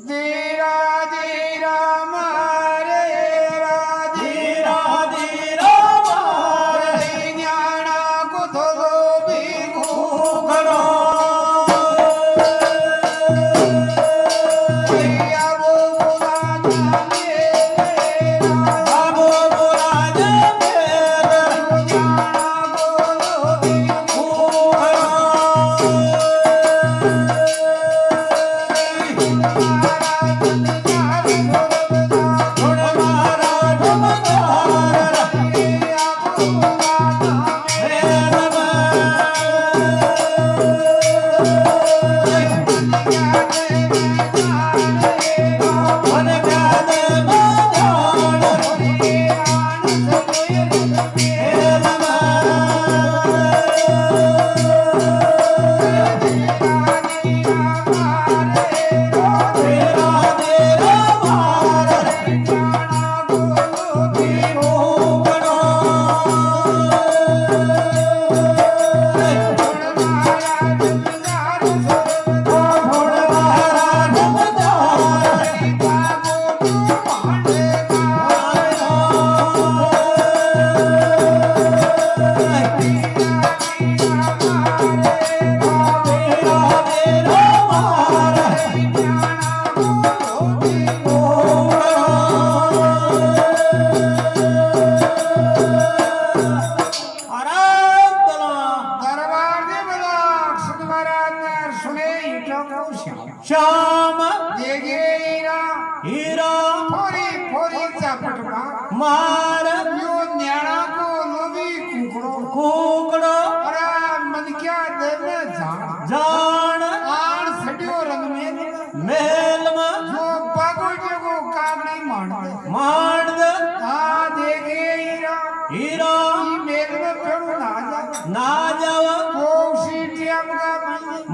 धीरा धीरा मारे धीरा धीरा मारे न्याणा कुथलो भीगू करो आबो बुलाना आबो बुराज मेरा न्याणा बोलो भीगू थोड़ मारा डुमदार मन ज्ञान तेरा तेरा मार श्याम हीरा मार कुकड़ो जान महल मांड हीरा ना जाव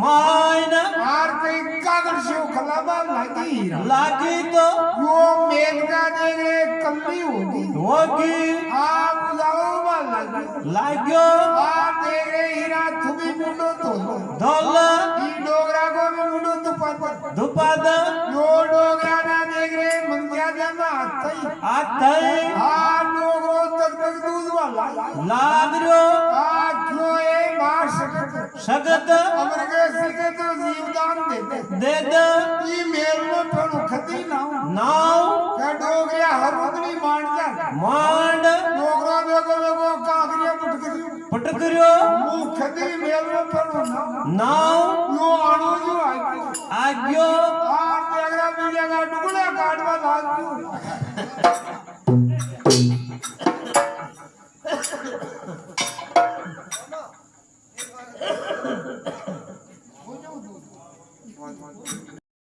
मायन लागी तो होगी लाग्यो धोल दुपद आतई लागरो सगत दे दे नाव मांड पटकरियो नाव आग्यो